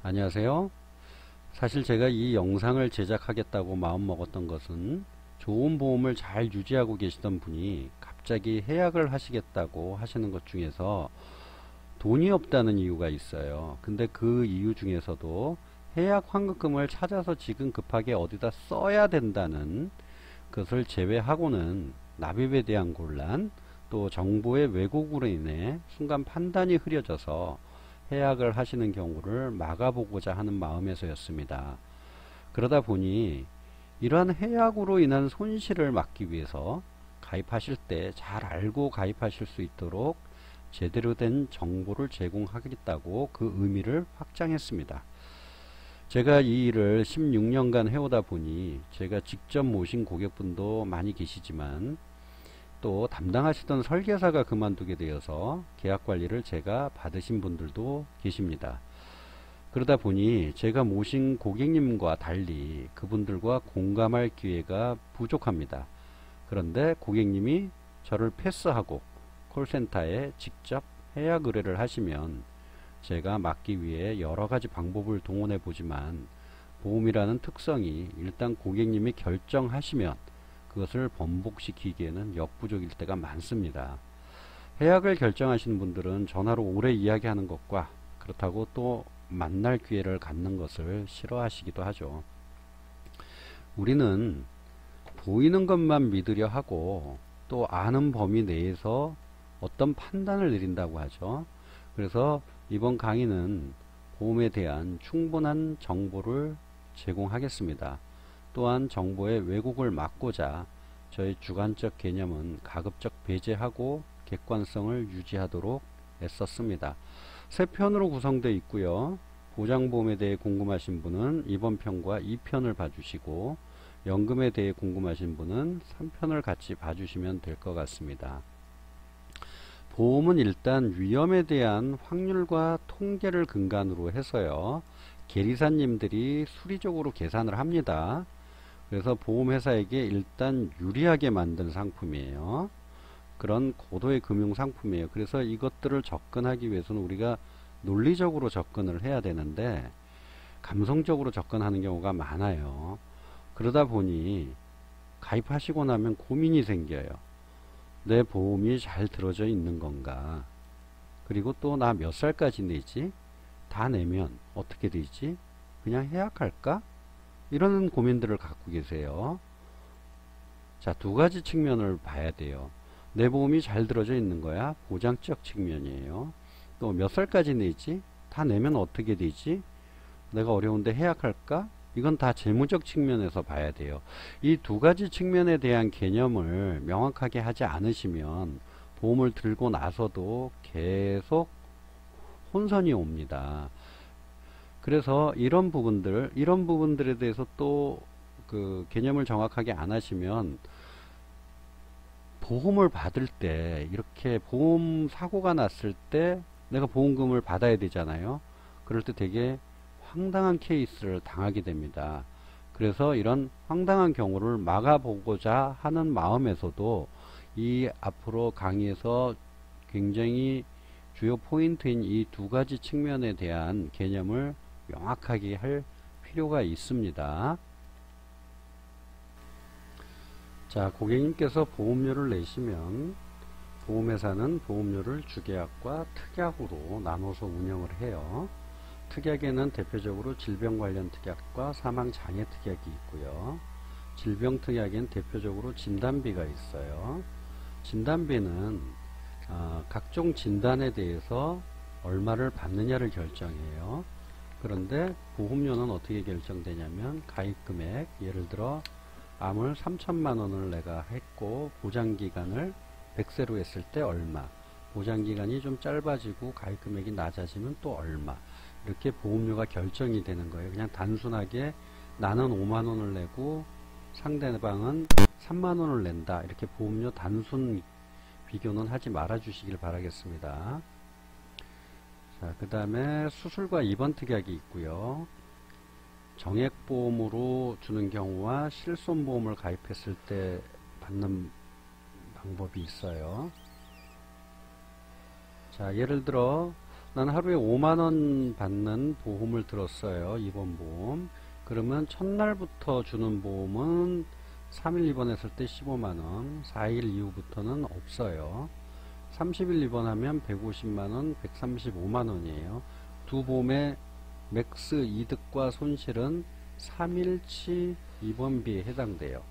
안녕하세요. 사실 제가 이 영상을 제작하겠다고 마음먹었던 것은 좋은 보험을 잘 유지하고 계시던 분이 갑자기 해약을 하시겠다고 하시는 것 중에서 돈이 없다는 이유가 있어요. 근데 그 이유 중에서도 해약 환급금을 찾아서 지금 급하게 어디다 써야 된다는 것을 제외하고는 납입에 대한 곤란, 또 정보의 왜곡으로 인해 순간 판단이 흐려져서 해약을 하시는 경우를 막아보고자 하는 마음에서였습니다. 그러다 보니 이러한 해약으로 인한 손실을 막기 위해서 가입하실 때 잘 알고 가입하실 수 있도록 제대로 된 정보를 제공하겠다고 그 의미를 확장했습니다. 제가 이 일을 16년간 해오다 보니 제가 직접 모신 고객분도 많이 계시지만 또 담당하시던 설계사가 그만두게 되어서 계약 관리를 제가 받으신 분들도 계십니다. 그러다 보니 제가 모신 고객님과 달리 그분들과 공감할 기회가 부족합니다. 그런데 고객님이 저를 패스하고 콜센터에 직접 해약 의뢰를 하시면 제가 막기 위해 여러가지 방법을 동원해 보지만 보험이라는 특성이 일단 고객님이 결정하시면 그것을 번복시키기에는 역부족일 때가 많습니다. 해약을 결정하시는 분들은 전화로 오래 이야기하는 것과 그렇다고 또 만날 기회를 갖는 것을 싫어하시기도 하죠. 우리는 보이는 것만 믿으려 하고 또 아는 범위 내에서 어떤 판단을 내린다고 하죠. 그래서 이번 강의는 보험에 대한 충분한 정보를 제공하겠습니다. 또한 정보의 왜곡을 막고자 저의 주관적 개념은 가급적 배제하고 객관성을 유지하도록 애썼습니다. 세 편으로 구성되어 있고요. 보장보험에 대해 궁금하신 분은 이번 편과 2편을 봐주시고 연금에 대해 궁금하신 분은 3편을 같이 봐주시면 될 것 같습니다. 보험은 일단 위험에 대한 확률과 통계를 근간으로 해서요. 계리사님들이 수리적으로 계산을 합니다. 그래서 보험회사에게 일단 유리하게 만든 상품이에요. 그런 고도의 금융 상품이에요. 그래서 이것들을 접근하기 위해서는 우리가 논리적으로 접근을 해야 되는데 감성적으로 접근하는 경우가 많아요. 그러다 보니 가입하시고 나면 고민이 생겨요. 내 보험이 잘 들어져 있는 건가? 그리고 또 나 몇 살까지 내지? 다 내면 어떻게 되지? 그냥 해약할까? 이런 고민들을 갖고 계세요. 자, 두 가지 측면을 봐야 돼요. 내 보험이 잘 들어져 있는 거야? 보장적 측면이에요. 또 몇 살까지 내지? 다 내면 어떻게 되지? 내가 어려운데 해약할까? 이건 다 재무적 측면에서 봐야 돼요. 이 두 가지 측면에 대한 개념을 명확하게 하지 않으시면 보험을 들고 나서도 계속 혼선이 옵니다. 그래서 이런 부분들에 대해서 또 그 개념을 정확하게 안 하시면 보험을 받을 때 이렇게 보험 사고가 났을 때 내가 보험금을 받아야 되잖아요. 그럴 때 되게 황당한 케이스를 당하게 됩니다. 그래서 이런 황당한 경우를 막아보고자 하는 마음에서도 이 앞으로 강의에서 굉장히 주요 포인트인 이 두 가지 측면에 대한 개념을 명확하게 할 필요가 있습니다. 자, 고객님께서 보험료를 내시면 보험회사는 보험료를 주계약과 특약으로 나눠서 운영을 해요. 특약에는 대표적으로 질병 관련 특약과 사망 장애 특약이 있고요. 질병 특약엔 대표적으로 진단비가 있어요. 진단비는 각종 진단에 대해서 얼마를 받느냐를 결정해요. 그런데 보험료는 어떻게 결정되냐면 가입금액, 예를 들어 암을 3천만 원을 내가 했고 보장기간을 100세로 했을 때 얼마, 보장기간이 좀 짧아지고 가입금액이 낮아지면 또 얼마, 이렇게 보험료가 결정이 되는 거예요. 그냥 단순하게 나는 5만 원을 내고 상대방은 3만 원을 낸다, 이렇게 보험료 단순 비교는 하지 말아 주시길 바라겠습니다. 자, 그 다음에 수술과 입원 특약이 있고요. 정액보험으로 주는 경우와 실손보험을 가입했을 때 받는 방법이 있어요. 자, 예를 들어 난 하루에 5만원 받는 보험을 들었어요. 입원 보험. 그러면 첫날부터 주는 보험은 3일 입원했을 때 15만원, 4일 이후부터는 없어요. 30일 입원하면 150만원, 135만원이에요. 두 보험의 맥스 이득과 손실은 3일치 입원비에 해당돼요.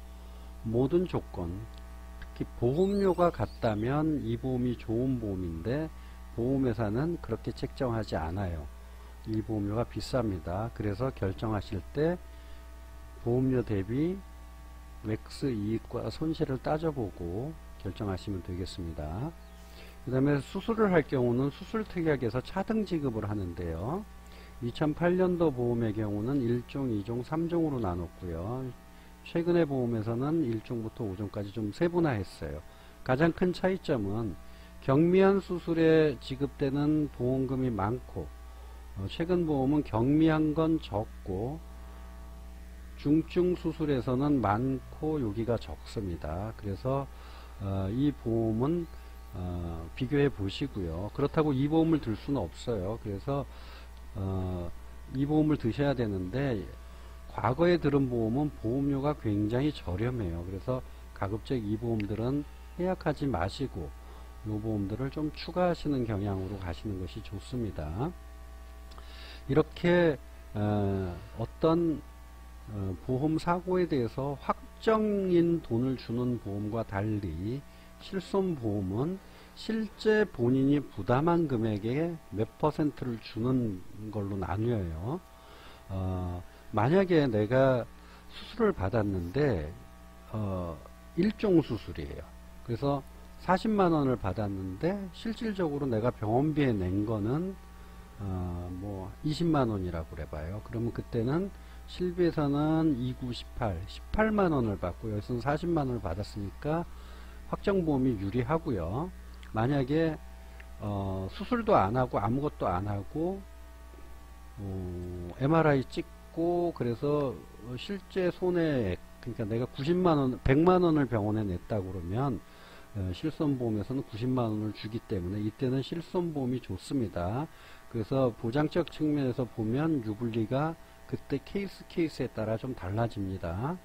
모든 조건, 특히 보험료가 같다면 이 보험이 좋은 보험인데 보험회사는 그렇게 책정하지 않아요. 이 보험료가 비쌉니다. 그래서 결정하실 때 보험료 대비 맥스 이익과 손실을 따져보고 결정하시면 되겠습니다. 그 다음에 수술을 할 경우는 수술특약에서 차등 지급을 하는데요. 2008년도 보험의 경우는 1종, 2종, 3종으로 나눴고요. 최근의 보험에서는 1종부터 5종까지 좀 세분화했어요. 가장 큰 차이점은 경미한 수술에 지급되는 보험금이 많고 최근 보험은 경미한 건 적고 중증 수술에서는 많고 여기가 적습니다. 그래서 이 보험은 비교해 보시고요. 그렇다고 이 보험을 들 수는 없어요. 그래서 이 보험을 드셔야 되는데 과거에 들은 보험은 보험료가 굉장히 저렴해요. 그래서 가급적 이 보험들은 해약하지 마시고 이 보험들을 좀 추가하시는 경향으로 가시는 것이 좋습니다. 이렇게 어떤 보험 사고에 대해서 확정인 돈을 주는 보험과 달리 실손보험은 실제 본인이 부담한 금액의 몇 퍼센트를 주는 걸로 나뉘어요. 만약에 내가 수술을 받았는데 1종 수술이에요. 그래서 40만원을 받았는데 실질적으로 내가 병원비에 낸 거는 뭐 20만원이라고 그래봐요. 그러면 그때는 실비에서는 29, 18만원을 받고 여기서는 40만원을 받았으니까 확정보험이 유리하고요. 만약에 수술도 안하고 아무것도 안하고 MRI 찍고 그래서 실제 손해액, 그러니까 내가 90만원 100만원을 병원에 냈다고 그러면 실손보험에서는 90만원을 주기 때문에 이때는 실손보험이 좋습니다. 그래서 보장적 측면에서 보면 유불리가 그때 케이스에 따라 좀 달라집니다.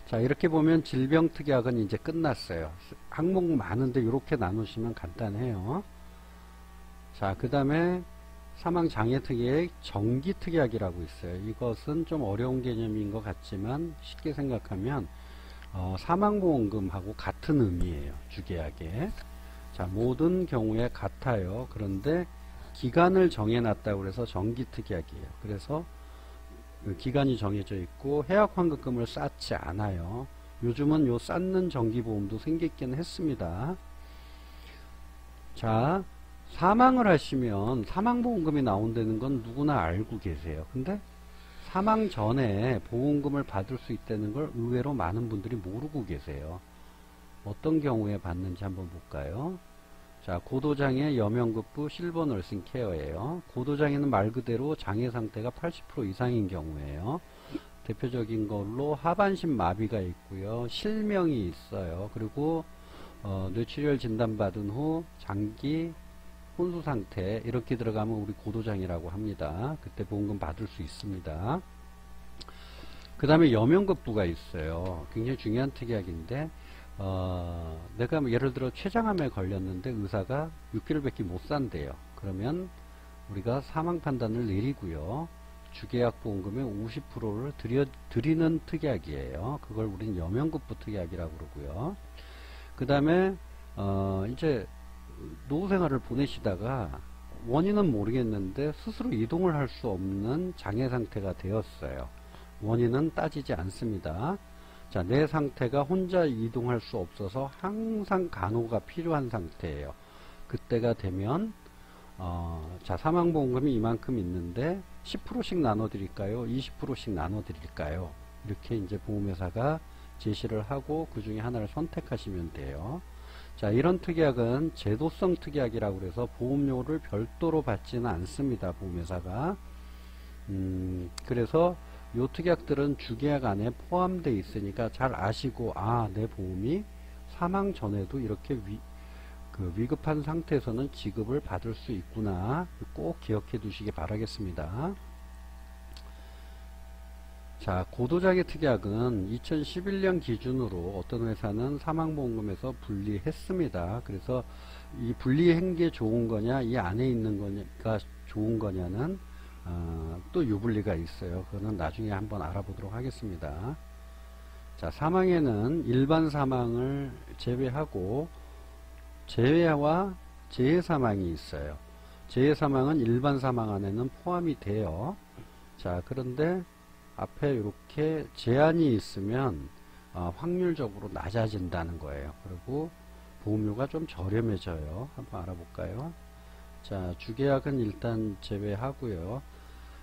자, 이렇게 보면 질병특약은 이제 끝났어요. 항목 많은데 이렇게 나누시면 간단해요. 자, 그 다음에 사망장애특약, 정기특약이라고 있어요. 이것은 좀 어려운 개념인 것 같지만 쉽게 생각하면 사망보험금하고 같은 의미예요. 주계약에. 자, 모든 경우에 같아요. 그런데 기간을 정해놨다고 해서 정기특약이에요. 그래서 기간이 정해져 있고 해약환급금을 쌓지 않아요. 요즘은 요 쌓는 정기보험도 생기긴 했습니다. 자, 사망을 하시면 사망보험금이 나온다는 건 누구나 알고 계세요. 근데 사망 전에 보험금을 받을 수 있다는 걸 의외로 많은 분들이 모르고 계세요. 어떤 경우에 받는지 한번 볼까요? 자, 고도장애 여명급부 실버 너싱 케어예요. 고도장애는 말 그대로 장애 상태가 80% 이상인 경우에요. 대표적인 걸로 하반신 마비가 있고요. 실명이 있어요. 그리고 뇌출혈 진단받은 후 장기 혼수 상태 이렇게 들어가면 우리 고도장애라고 합니다. 그때 보험금 받을 수 있습니다. 그 다음에 여명급부가 있어요. 굉장히 중요한 특약인데 내가 예를 들어 췌장암에 걸렸는데 의사가 6개월밖에 못 산대요. 그러면 우리가 사망 판단을 내리고요. 주계약 보험금의 50%를 드리는 특약이에요. 그걸 우리는 여명급부 특약이라고 그러고요. 그 다음에 이제 노후생활을 보내시다가 원인은 모르겠는데 스스로 이동을 할 수 없는 장애 상태가 되었어요. 원인은 따지지 않습니다. 자, 내 상태가 혼자 이동할 수 없어서 항상 간호가 필요한 상태예요. 그때가 되면 자, 사망보험금이 이만큼 있는데 10%씩 나눠드릴까요? 20%씩 나눠드릴까요? 이렇게 이제 보험회사가 제시를 하고 그 중에 하나를 선택하시면 돼요. 자, 이런 특약은 제도성 특약이라고 해서 보험료를 별도로 받지는 않습니다. 보험회사가. 그래서 요 특약들은 주계약 안에 포함되어 있으니까 잘 아시고 내 보험이 사망 전에도 이렇게 그 위급한 상태에서는 지급을 받을 수 있구나. 꼭 기억해 두시기 바라겠습니다. 자, 고도장애 특약은 2011년 기준으로 어떤 회사는 사망보험금에서 분리했습니다. 그래서 이 분리한 게 좋은 거냐, 이 안에 있는 거가 좋은 거냐는 또 유불리가 있어요. 그거는 나중에 한번 알아보도록 하겠습니다. 자, 사망에는 일반 사망을 제외하고 재해와 재해 사망이 있어요. 재해 사망은 일반 사망 안에는 포함이 돼요. 자, 그런데 앞에 이렇게 제한이 있으면 확률적으로 낮아진다는 거예요. 그리고 보험료가 좀 저렴해져요. 한번 알아볼까요? 자, 주계약은 일단 제외하고요.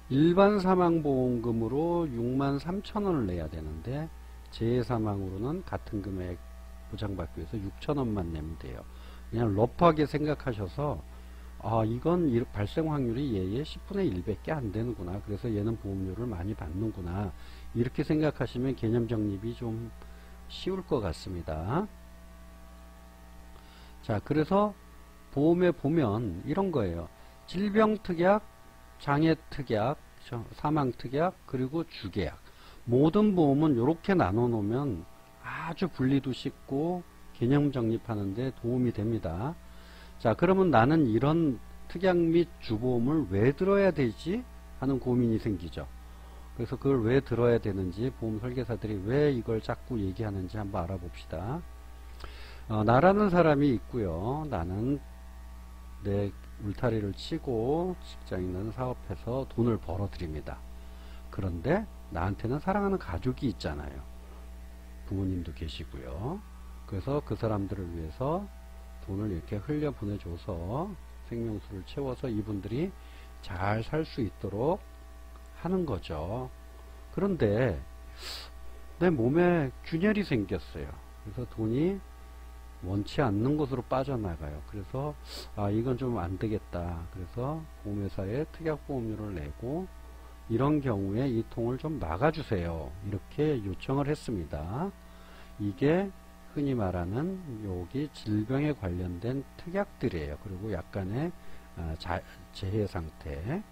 일반 사망보험금으로 63,000원을 내야 되는데 재해사망으로는 같은 금액 보장받기 위해서 6,000원만 내면 돼요. 그냥 러프하게 생각하셔서 이건 발생 확률이 얘의 10분의 1밖에 안 되는구나. 그래서 얘는 보험료를 많이 받는구나. 이렇게 생각하시면 개념 정립이 좀 쉬울 것 같습니다. 자, 그래서 보험에 보면 이런 거예요. 질병특약, 장애특약, 사망특약, 그리고 주계약. 모든 보험은 이렇게 나눠 놓으면 아주 분리도 쉽고 개념 정립하는데 도움이 됩니다. 자, 그러면 나는 이런 특약 및 주보험을 왜 들어야 되지? 하는 고민이 생기죠. 그래서 그걸 왜 들어야 되는지, 보험 설계사들이 왜 이걸 자꾸 얘기하는지 한번 알아봅시다. 나라는 사람이 있고요. 나는 내 울타리를 치고 직장인은 사업해서 돈을 벌어 드립니다. 그런데 나한테는 사랑하는 가족이 있잖아요. 부모님도 계시고요. 그래서 그 사람들을 위해서 돈을 이렇게 흘려 보내줘서 생명수를 채워서 이분들이 잘 살 수 있도록 하는 거죠. 그런데 내 몸에 균열이 생겼어요. 그래서 돈이 원치 않는 곳으로 빠져나가요. 그래서 이건 좀 안 되겠다. 그래서 보험회사에 특약보험료를 내고 이런 경우에 이 통을 좀 막아주세요. 이렇게 요청을 했습니다. 이게 흔히 말하는 여기 질병에 관련된 특약들이에요. 그리고 약간의 재해 상태.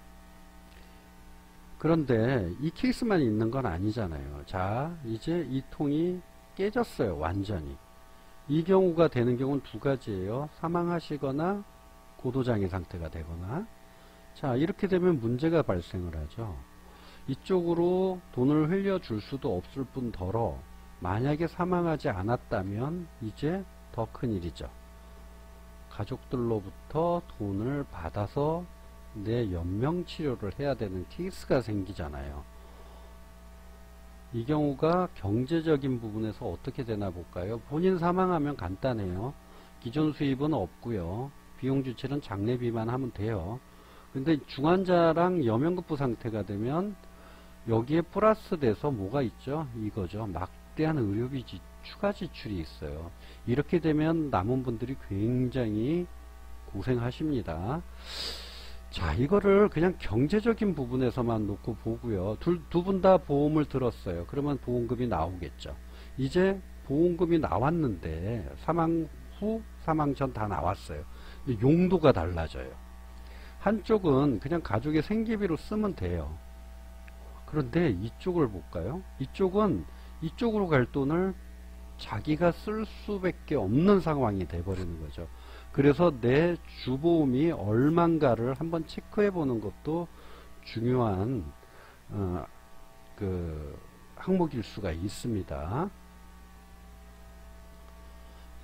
그런데 이 케이스만 있는 건 아니잖아요. 자, 이제 이 통이 깨졌어요. 완전히. 이 경우가 되는 경우는 두 가지예요. 사망하시거나 고도장애 상태가 되거나. 자, 이렇게 되면 문제가 발생을 하죠. 이쪽으로 돈을 흘려줄 수도 없을 뿐더러 만약에 사망하지 않았다면 이제 더 큰일이죠. 가족들로부터 돈을 받아서 내 연명치료를 해야 되는 케이스가 생기잖아요. 이 경우가 경제적인 부분에서 어떻게 되나 볼까요? 본인 사망하면 간단해요. 기존 수입은 없고요. 비용 주체는 장례비만 하면 돼요. 근데 중환자랑 여명급부 상태가 되면 여기에 플러스 돼서 뭐가 있죠? 이거죠. 막대한 의료비 추가 지출이 있어요. 이렇게 되면 남은 분들이 굉장히 고생하십니다. 자, 이거를 그냥 경제적인 부분에서만 놓고 보고요. 두 분 다 보험을 들었어요. 그러면 보험금이 나오겠죠. 이제 보험금이 나왔는데 사망 후, 사망 전 다 나왔어요. 근데 용도가 달라져요. 한쪽은 그냥 가족의 생계비로 쓰면 돼요. 그런데 이쪽을 볼까요? 이쪽은 이쪽으로 갈 돈을 자기가 쓸 수밖에 없는 상황이 돼버리는 거죠. 그래서 내 주보험이 얼만가를 한번 체크해 보는 것도 중요한 항목일 수가 있습니다.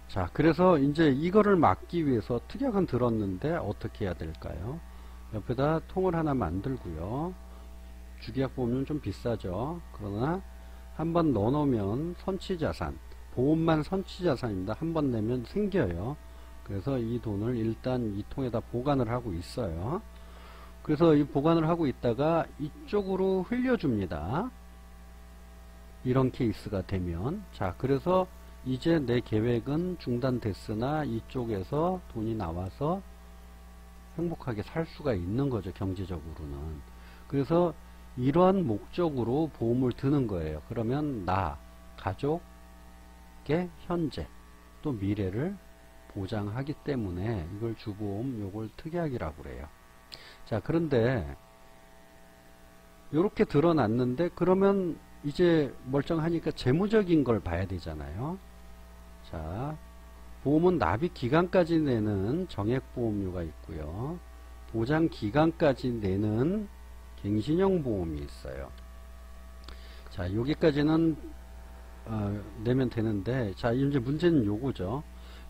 자, 그래서 이제 이거를 막기 위해서 특약은 들었는데 어떻게 해야 될까요? 옆에다 통을 하나 만들고요. 주계약보험료는 좀 비싸죠. 그러나 한번 넣어놓으면 선취자산, 보험만 선취자산입니다. 한번 내면 생겨요. 그래서 이 돈을 일단 이 통에다 보관을 하고 있어요. 그래서 이 보관을 하고 있다가 이쪽으로 흘려줍니다. 이런 케이스가 되면. 자, 그래서 이제 내 계획은 중단됐으나 이쪽에서 돈이 나와서 행복하게 살 수가 있는 거죠. 경제적으로는. 그래서 이러한 목적으로 보험을 드는 거예요. 그러면 나, 가족의 현재, 또 미래를 보장하기 때문에 이걸 주보험, 요걸 특약이라고 그래요. 자, 그런데 요렇게 드러났는데 그러면 이제 멀쩡하니까 재무적인 걸 봐야 되잖아요. 자, 보험은 납입 기간까지 내는 정액보험료가 있고요. 보장 기간까지 내는 갱신형 보험이 있어요. 자, 여기까지는 내면 되는데, 자, 이제 문제는 요거죠.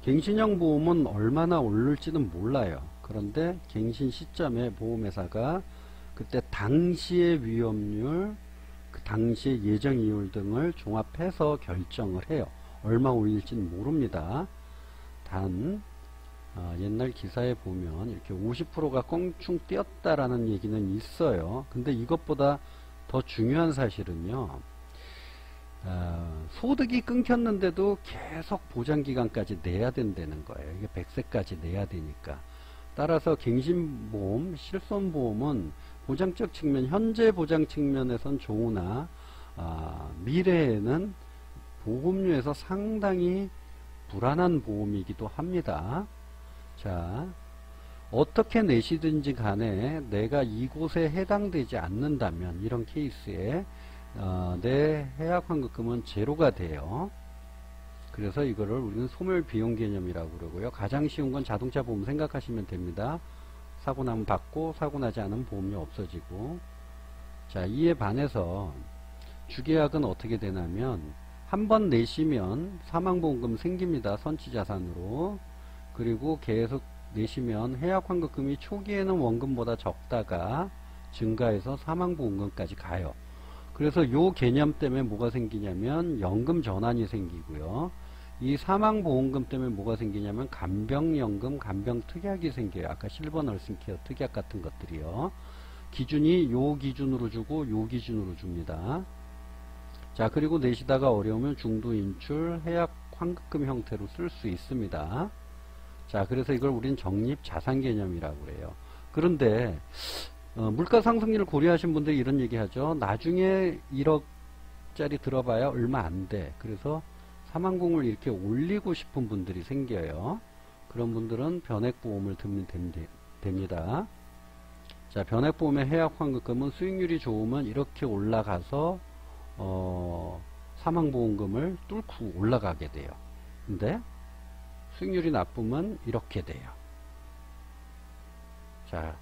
갱신형 보험은 얼마나 오를지는 몰라요. 그런데 갱신 시점에 보험회사가 그때 당시의 위험률, 그 당시의 예정이율 등을 종합해서 결정을 해요. 얼마 올릴지는 모릅니다. 단 옛날 기사에 보면 이렇게 50%가 껑충 뛰었다라는 얘기는 있어요. 근데 이것보다 더 중요한 사실은요, 소득이 끊겼는데도 계속 보장기간까지 내야 된다는 거예요. 이게 100세까지 내야 되니까. 따라서 갱신보험, 실손보험은 보장적 측면, 현재 보장 측면에선 좋으나 미래에는 보험료에서 상당히 불안한 보험이기도 합니다. 자, 어떻게 내시든지 간에 내가 이곳에 해당되지 않는다면 이런 케이스에 내 해약환급금은 제로가 돼요. 그래서 이거를 우리는 소멸비용 개념이라고 그러고요. 가장 쉬운 건 자동차 보험 생각하시면 됩니다. 사고 나면 받고 사고 나지 않으면 보험료 없어지고. 자, 이에 반해서 주계약은 어떻게 되냐면 한 번 내시면 사망보험금 생깁니다. 선취자산으로. 그리고 계속 내시면 해약환급금이 초기에는 원금보다 적다가 증가해서 사망보험금까지 가요. 그래서 요 개념 때문에 뭐가 생기냐면 연금 전환이 생기고요. 이 사망보험금 때문에 뭐가 생기냐면 간병연금, 간병특약이 생겨요. 아까 실버 널싱케어 특약 같은 것들이요. 기준이 요 기준으로 주고 요 기준으로 줍니다. 자, 그리고 내시다가 어려우면 중도 인출, 해약 환급금 형태로 쓸 수 있습니다. 자, 그래서 이걸 우린 적립 자산 개념이라고 그래요. 그런데 물가 상승률을 고려하신 분들이 이런 얘기 하죠. 나중에 1억짜리 들어봐야 얼마 안 돼. 그래서 사망공을 이렇게 올리고 싶은 분들이 생겨요. 그런 분들은 변액보험을 들면 됩니다. 자, 변액보험의 해약 환급금은 수익률이 좋으면 이렇게 올라가서 사망보험금을 뚫고 올라가게 돼요. 근데 수익률이 나쁘면 이렇게 돼요. 자,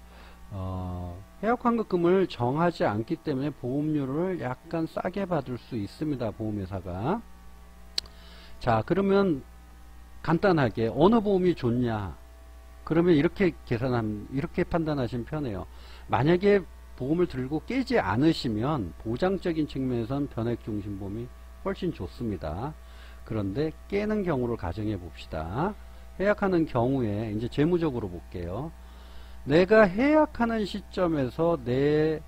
해약환급금을 정하지 않기 때문에 보험료를 약간 싸게 받을 수 있습니다. 보험회사가. 자, 그러면 간단하게 어느 보험이 좋냐? 그러면 이렇게 이렇게 판단하시면 편해요. 만약에 보험을 들고 깨지 않으시면 보장적인 측면에선 변액종신보험이 훨씬 좋습니다. 그런데 깨는 경우를 가정해 봅시다. 해약하는 경우에 이제 재무적으로 볼게요. 내가 해약하는 시점에서 내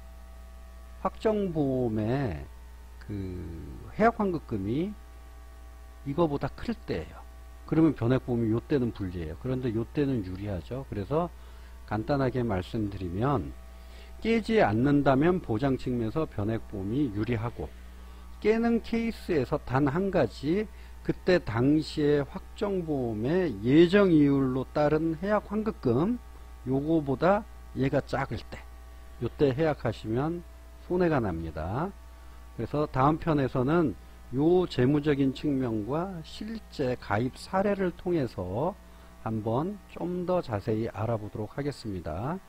확정보험의 그 해약환급금이 이거보다 클 때예요. 그러면 변액보험이 요때는 불리해요. 그런데 요때는 유리하죠. 그래서 간단하게 말씀드리면 깨지 않는다면 보장 측면에서 변액보험이 유리하고, 깨는 케이스에서 단 한 가지, 그때 당시에 확정보험의 예정이율로 따른 해약환급금 요거보다 얘가 작을 때, 요때 해약하시면 손해가 납니다. 그래서 다음 편에서는 요 재무적인 측면과 실제 가입 사례를 통해서 한번 좀 더 자세히 알아보도록 하겠습니다.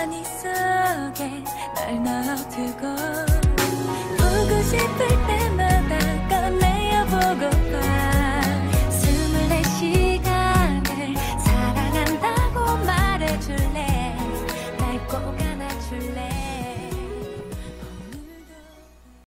네 속에 널 넣어두고 보고 싶을 때마다